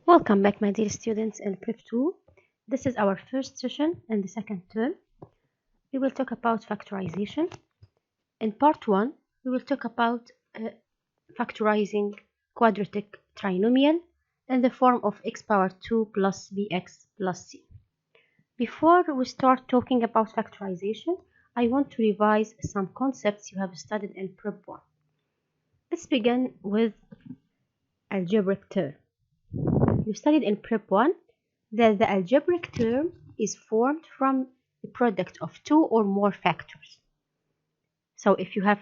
Welcome back, my dear students in Prep 2. This is our first session in the second term. We will talk about factorization. In part 1, we will talk about factorizing quadratic trinomial in the form of x power 2 plus bx plus c. Before we start talking about factorization, I want to revise some concepts you have studied in Prep 1. Let's begin with algebraic term. You studied in Prep 1 that the algebraic term is formed from the product of two or more factors. So if you have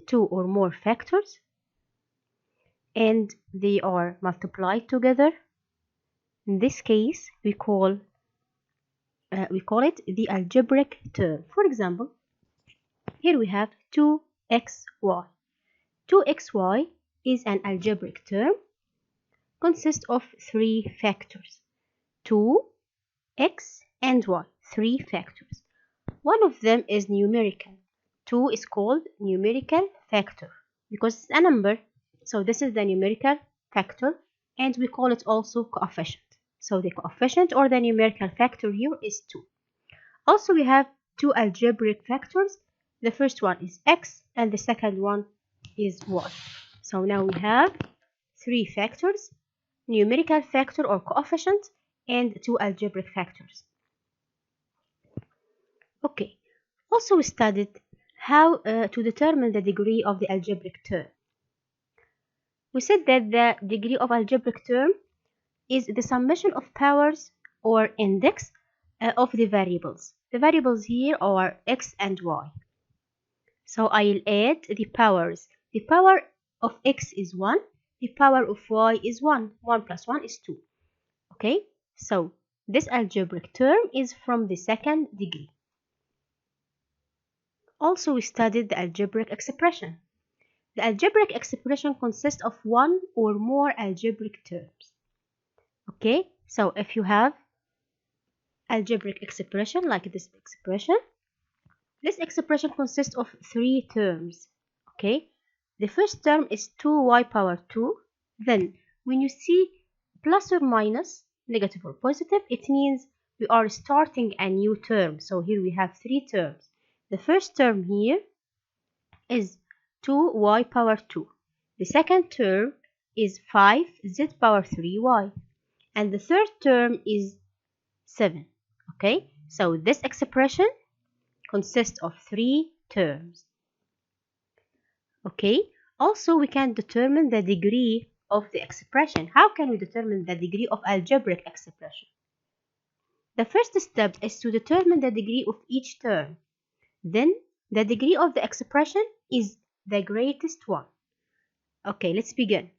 two or more factors and they are multiplied together, in this case we call it the algebraic term. For example, here we have 2xy. 2xy is an algebraic term, consists of three factors: 2, x and y, three factors. One of them is numerical. 2 is called numerical factor because it's a number. So this is the numerical factor, and we call it also coefficient. So the coefficient or the numerical factor here is 2. Also, we have two algebraic factors. The first one is x and the second one is y. So now we have three factors: numerical factor or coefficient and two algebraic factors. Okay, also we studied how to determine the degree of the algebraic term. We said that the degree of algebraic term is the summation of powers or index of the variables. The variables here are x and y. So I'll add the powers. The power of x is 1. The power of y is 1. 1 plus 1 is 2. Okay, so this algebraic term is from the second degree. Also, we studied the algebraic expression. The algebraic expression consists of one or more algebraic terms. Okay, so if you have algebraic expression like this expression consists of three terms. Okay, the first term is 2y power 2. Then when you see plus or minus, negative or positive, it means we are starting a new term. So here we have three terms. The first term here is 2y power 2. The second term is 5z power 3y. And the third term is 7. Okay, so this expression consists of three terms. Okay, also we can determine the degree of the expression. How can we determine the degree of algebraic expression? The first step is to determine the degree of each term. Then the degree of the expression is the greatest one. Okay, let's begin.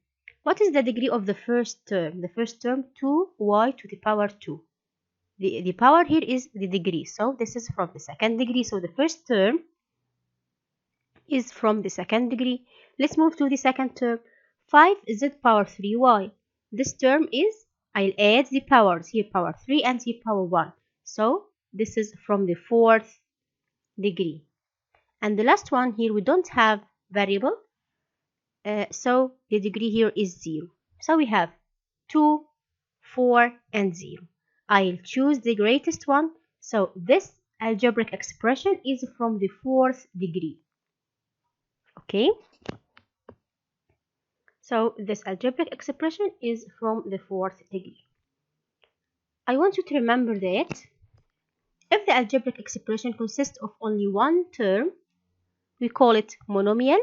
What is the degree of the first term? The first term, 2y to the power 2. The power here is the degree. So this is from the second degree. So the first term is from the second degree. Let's move to the second term, 5z power 3y. This term is, I'll add the powers here, power 3 and here power 1. So this is from the fourth degree. And the last one here, we don't have variable, so the degree here is 0. So we have 2, 4 and 0. I'll choose the greatest one. So this algebraic expression is from the fourth degree. Okay, so this algebraic expression is from the fourth degree. I want you to remember that if the algebraic expression consists of only one term, we call it monomial.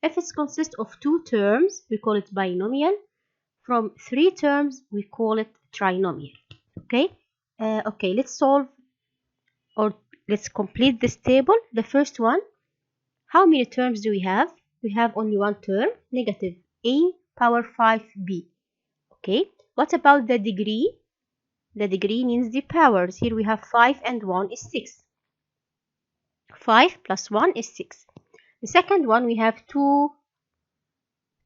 If it consists of two terms, we call it binomial. From three terms, we call it trinomial. Okay, okay, let's solve or let's complete this table. The first one, how many terms do we have? We have only one term, negative a power 5b. Okay, what about the degree? The degree means the powers. Here we have 5 and 1 is 6. 5 plus 1 is 6. The second one, we have two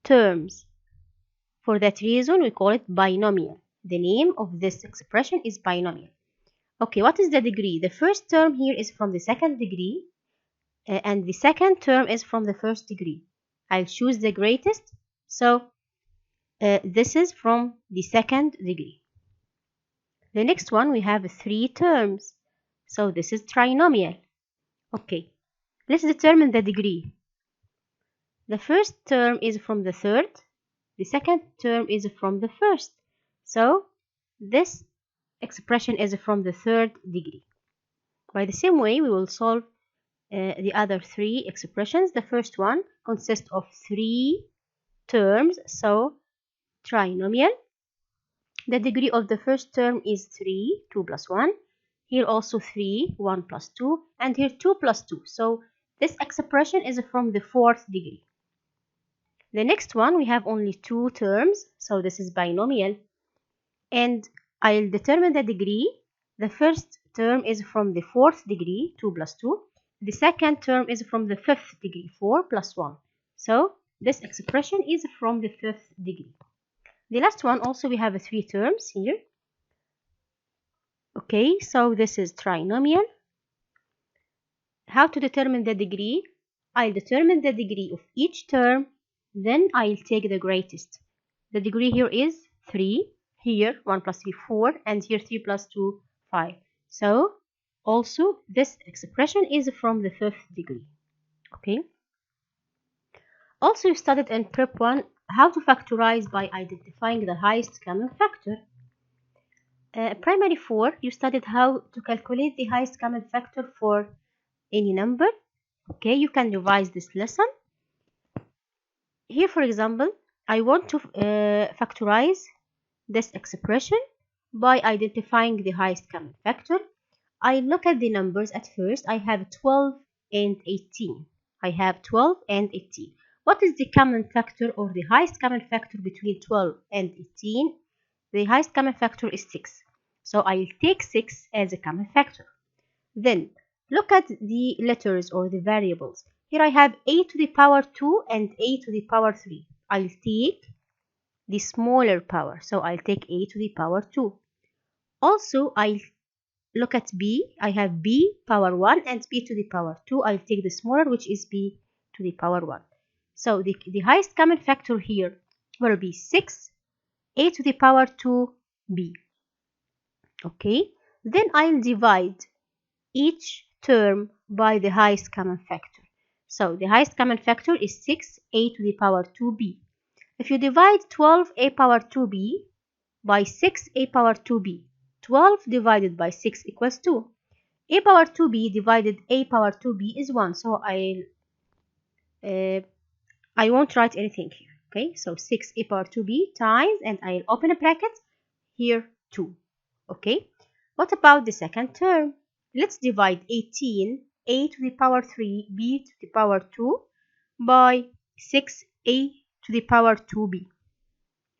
terms. For that reason, we call it binomial. The name of this expression is binomial. Okay, what is the degree? The first term here is from the second degree, and the second term is from the first degree. I'll choose the greatest. So This is from the second degree. The next one, we have 3 terms. So this is trinomial. Okay, let's determine the degree. The first term is from the third. The second term is from the first. So this expression is from the third degree. By the same way, we will solve the other 3 expressions. The first one consists of 3 terms, so trinomial. The degree of the first term is 3, 2 plus 1. Here also 3, 1 plus 2, and here 2 plus 2. So this expression is from the fourth degree. The next one, we have only 2 terms, so this is binomial. And I'll determine the degree. The first term is from the fourth degree, 2 plus 2. The second term is from the fifth degree, 4 plus 1. So this expression is from the fifth degree. The last one also, we have 3 terms here. Okay, so this is trinomial. How to determine the degree? I'll determine the degree of each term, then I'll take the greatest. The degree here is 3, here 1 plus 3, 4, and here 3 plus 2, 5. So also this expression is from the fifth degree. Okay. Also, you studied in Prep 1 how to factorize by identifying the highest common factor. Primary 4, you studied how to calculate the highest common factor for any number. Okay, you can revise this lesson. Here, for example, I want to factorize this expression by identifying the highest common factor. I look at the numbers at first. I have 12 and 18. I have 12 and 18. What is the common factor or the highest common factor between 12 and 18? The highest common factor is 6. So I'll take 6 as a common factor. Then look at the letters or the variables. Here I have a to the power 2 and a to the power 3. I'll take the smaller power. So I'll take a to the power 2. Also, I'll look at b. I have b power 1 and b to the power 2. I'll take the smaller, which is b to the power 1. So the highest common factor here will be 6, a to the power 2, b. Okay, then I'll divide each term by the highest common factor. So the highest common factor is 6, a to the power 2b. If you divide 12 a power 2b by 6 a power 2b, 12 divided by 6 equals 2. A power 2b divided a power 2b is 1. So I won't write anything here. Okay, so 6 a power 2b times, and I'll open a bracket here 2. Okay, what about the second term? Let's divide 18 a to the power 3 b to the power 2 by 6 a to the power 2b.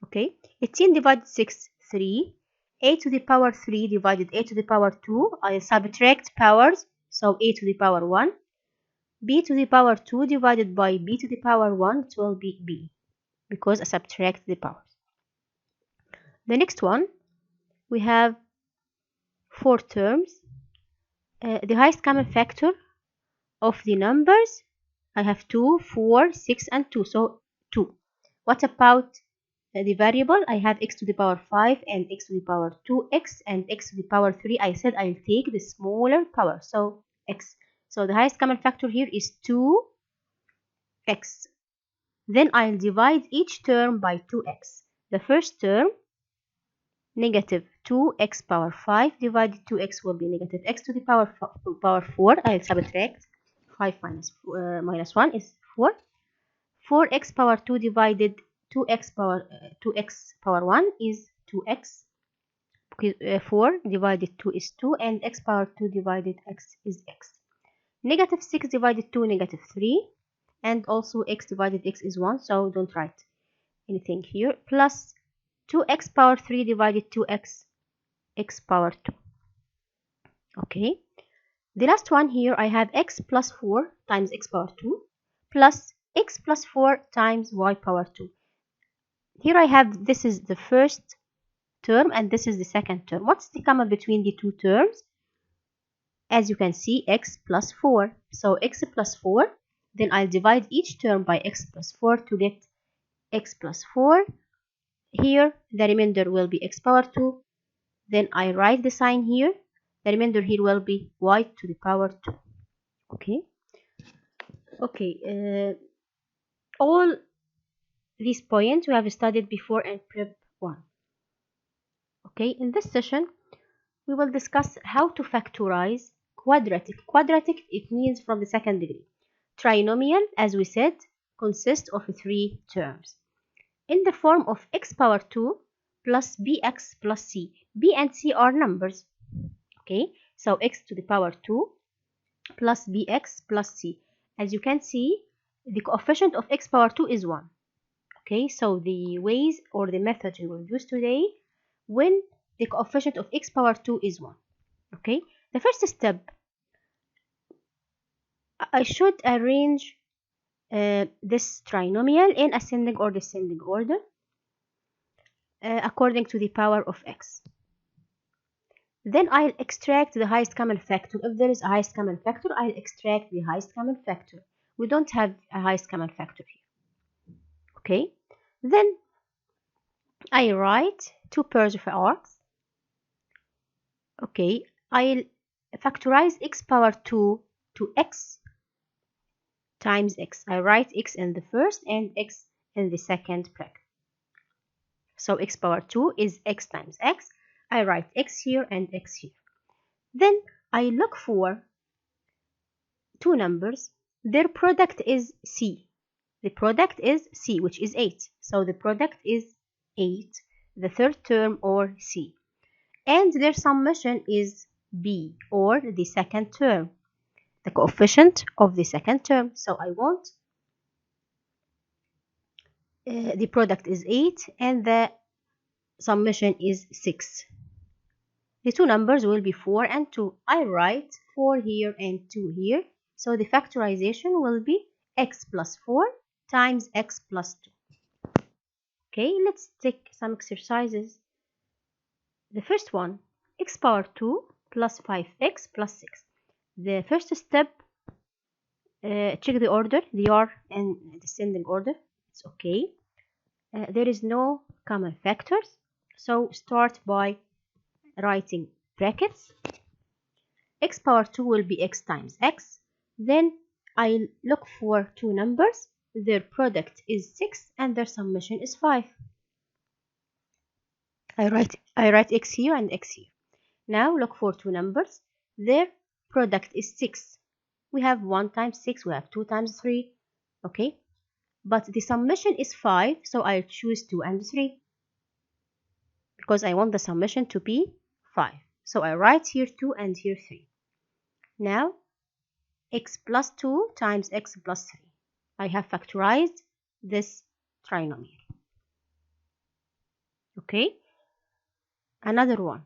Okay, 18 divided 6, 3. A to the power 3 divided a to the power 2. I subtract powers, so a to the power 1. B to the power 2 divided by b to the power 1, it will be b, because I subtract the powers. The next one, we have 4 terms. The highest common factor of the numbers, I have 2, 4, 6, and 2, so 2. What about the variable? I have x to the power 5 and x to the power 2x and x to the power 3. I said I'll take the smaller power, so x. So the highest common factor here is 2x. Then I'll divide each term by 2x. The first term, negative 2x power 5 divided 2x will be negative x to the power 4. I'll subtract 5 minus 1 is 4. 4x power 2 divided 2x power 1 is 2x. 4 divided 2 is 2, and x power 2 divided x is x. Negative 6 divided 2, negative 3, and also x divided x is 1, so don't write anything here. Plus 2x power 3 divided 2x, x power 2. Okay, the last one here, I have x plus 4 times x power 2 plus x plus 4 times y power 2. Here I have, this is the first term and this is the second term. What's the common between the two terms? As you can see, x plus 4. So x plus 4, then I'll divide each term by x plus 4 to get x plus 4 here the remainder will be x power 2. Then I write the sign here. The remainder here will be y to the power 2. Okay. Okay. All these points we have studied before in prep 1. Okay. In this session, we will discuss how to factorize quadratic. Quadratic, it means from the second degree. Trinomial, as we said, consists of 3 terms in the form of x power 2 plus bx plus c. B and c are numbers. Okay, so x to the power 2 plus bx plus c. As you can see, the coefficient of x power 2 is 1. Okay, so the ways or the method we will use today when the coefficient of x power 2 is 1. Okay, the first step, I should arrange this trinomial in ascending or descending order according to the power of x. Then I'll extract the highest common factor. If there is a highest common factor, I'll extract the highest common factor. We don't have a highest common factor here. Okay, then I write 2 pairs of arcs. Okay, I'll factorize x power 2 to x times x. I write x in the first and x in the second bracket. So x power 2 is x times x. I write x here and x here. Then I look for 2 numbers. Their product is c. The product is c, which is 8. So the product is 8, the third term, or c. And their summation is b, or the second term, the coefficient of the second term. So I want the product is 8 and the summation is 6. The 2 numbers will be 4 and 2. I write 4 here and 2 here. So the factorization will be x plus 4 times x plus 2. Okay, let's take some exercises. The first one, x power 2 plus 5x plus 6. The first step, check the order. They are in descending order. It's okay. There is no common factors. So start by writing brackets. X power 2 will be x times x. Then I look for 2 numbers. Their product is 6 and their summation is 5. I write x here and x here. Now look for 2 numbers. Their product is 6. We have 1 times 6, we have 2 times 3. Okay, but the summation is 5, so I'll choose 2 and 3 because I want the summation to be 5. So I write here 2 and here 3. Now x plus 2 times x plus 3. I have factorized this trinomial. Okay, another one.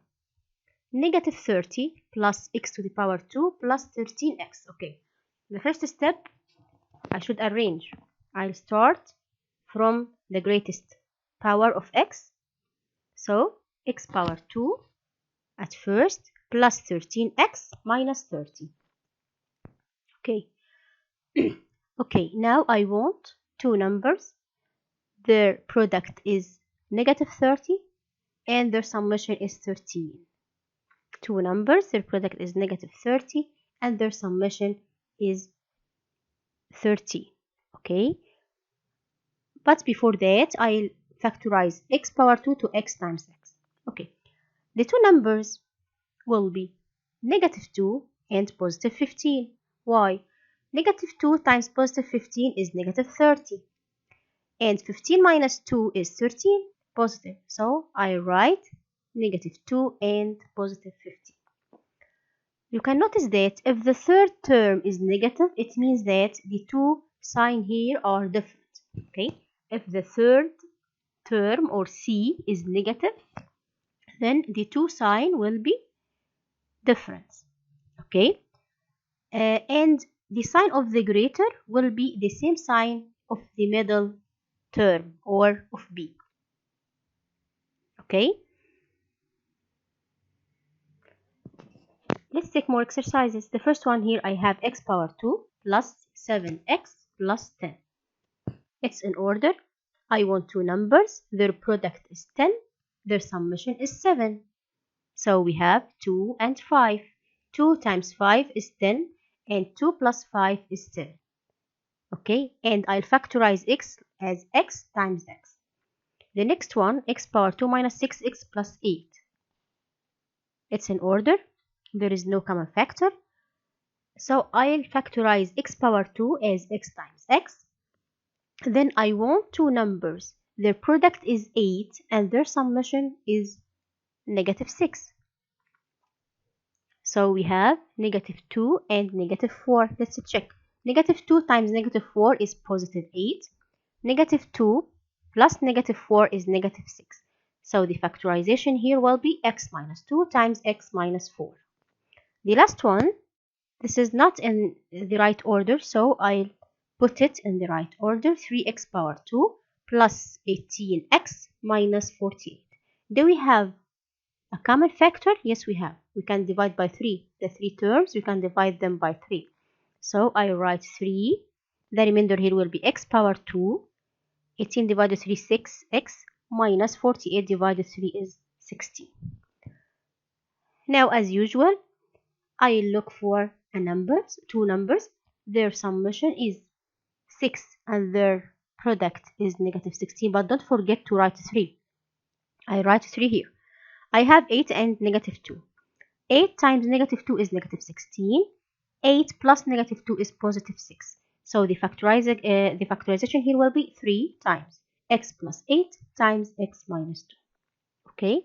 Negative 30 plus x to the power 2 plus 13x. Okay, the first step, I should arrange. I'll start from the greatest power of x. So x power 2 at first plus 13x minus 30. Okay. Okay, now I want 2 numbers. Their product is negative 30 and their summation is 13. 2 numbers, their product is negative 30 and their summation is 30. Okay, but before that I'll factorize x power 2 to x times x. Okay, the 2 numbers will be negative 2 and positive 15. Why? Negative 2 times positive 15 is negative 30 and 15 minus 2 is 13, positive. So I write negative 2 and positive 15. You can notice that if the third term is negative, it means that the 2 signs here are different. Okay, if the third term or c is negative, then the 2 sign will be different. Okay, and the sign of the greater will be the same sign of the middle term or of b. Okay, let's take more exercises. The first one here, I have x power 2 plus 7x plus 10. It's in order. I want two numbers, their product is 10, their summation is 7. So we have 2 and 5. 2 times 5 is 10 and 2 plus 5 is 10. Okay, and I'll factorize x as x times x. The next one, x power 2 minus 6x plus 8. It's in order. There is no common factor. So I'll factorize x power 2 as x times x. Then I want two numbers. Their product is 8 and their summation is negative 6. So we have negative 2 and negative 4. Let's check. Negative 2 times negative 4 is positive 8. Negative 2 plus negative 4 is negative 6. So the factorization here will be x minus 2 times x minus 4. The last one, this is not in the right order, so I'll put it in the right order. 3x power 2 plus 18x minus 48. Do we have a common factor? Yes, we have. We can divide by 3. The three terms, we can divide them by 3. So I write 3. The remainder here will be x power 2. 18 divided 3 is 6x minus 48 divided 3 is 16. Now, as usual, I look for two numbers. Their summation is 6 and their product is negative 16. But don't forget to write 3. I write 3 here. I have 8 and negative 2. 8 times negative 2 is negative 16. 8 plus negative 2 is positive 6. So the factorization here will be 3 times x plus 8 times x minus 2. Okay,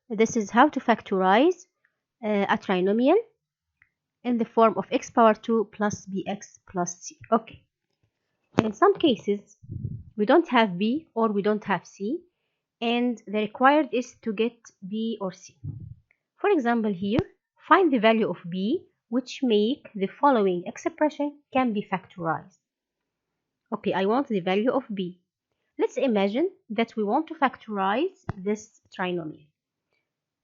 this is how to factorize a trinomial in the form of x power 2 plus bx plus c. Okay, in some cases we don't have b or we don't have c, and the required is to get b or c. For example, here, find the value of b, which make the following expression can be factorized. Okay, I want the value of b. Let's imagine that we want to factorize this trinomial.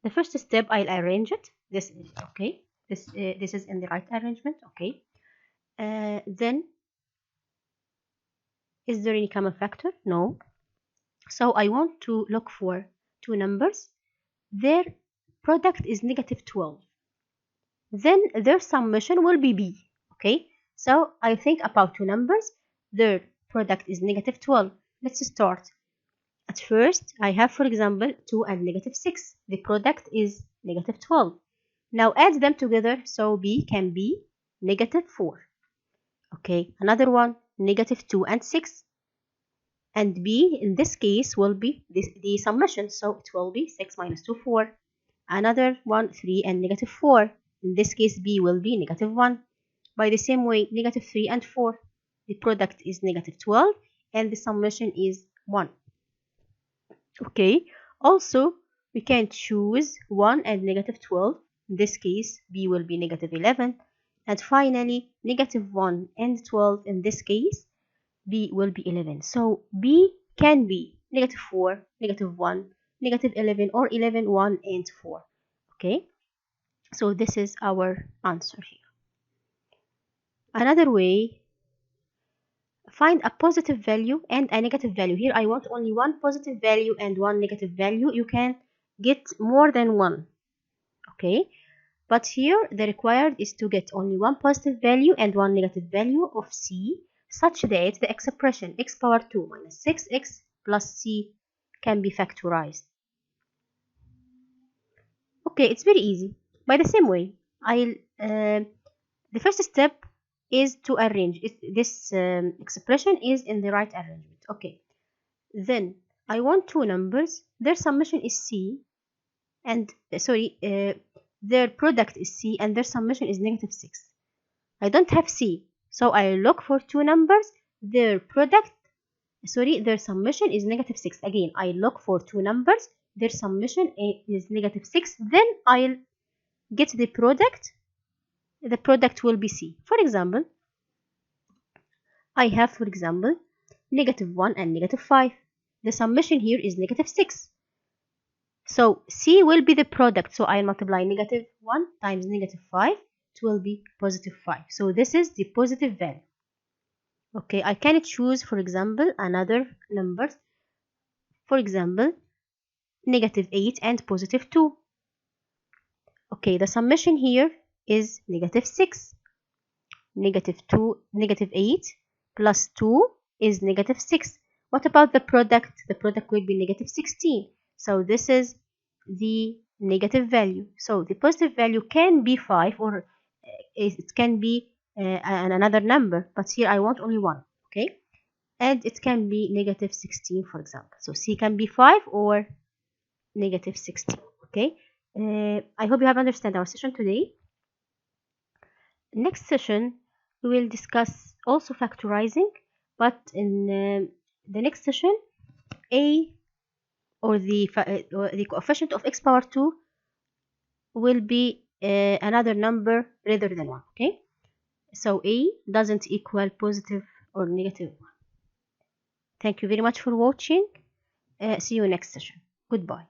The first step, I'll arrange it. This is okay. This is in the right arrangement. Okay. Then, is there any common factor? No. So I want to look for two numbers. Their product is negative 12. Then their summation will be b. Okay. So I think about two numbers. Their product is negative 12. Let's start. At first, I have, for example, 2 and negative 6. The product is negative 12. Now add them together, so b can be negative 4. Okay, another one, negative 2 and 6. And b, in this case, will be the summation, so it will be 6 minus 2, 4. Another one, 3 and negative 4. In this case, b will be negative 1. By the same way, negative 3 and 4. The product is negative 12, and the summation is 1. Okay, also we can choose 1 and negative 12. In this case, b will be negative 11. And finally, negative 1 and 12. In this case, b will be 11. So b can be negative 4, negative 1, negative 11, or 11, 1, and 4. Okay, so this is our answer here. Another way, find a positive value and a negative value. Here I want only one positive value and one negative value. You can get more than one. Okay, but here the required is to get only one positive value and one negative value of c, such that the expression x power 2 minus 6x plus c can be factorized. Okay, it's very easy. By the same way, the first step is to arrange this expression is in the right arrangement. Okay, then I want two numbers. Their summation is c, and their product is c, and their summation is negative 6. I don't have c, so I look for two numbers. Their summation is negative 6. Again, I look for two numbers. Their summation is negative 6. Then I'll get the product. The product will be c. For example, I have, for example, negative 1 and negative 5. The summation here is negative 6. So c will be the product. So I'll multiply negative 1 times negative 5. It will be positive 5. So this is the positive value. Okay, I can choose, for example, another number. For example, -8 and +2. Okay, the summation here is -6. -8 plus 2 is -6. What about the product? The product will be -16. So this is the negative value. So the positive value can be 5, or it can be another number, but here I want only one. Okay, and it can be -16, for example. So C can be 5 or -16. Okay, I hope you have understand our session today. Next session we will discuss also factorizing, but in the next session, a or the coefficient of x power 2 will be another number rather than 1. Okay, so a doesn't equal positive or negative 1. Thank you very much for watching. See you next session. Goodbye.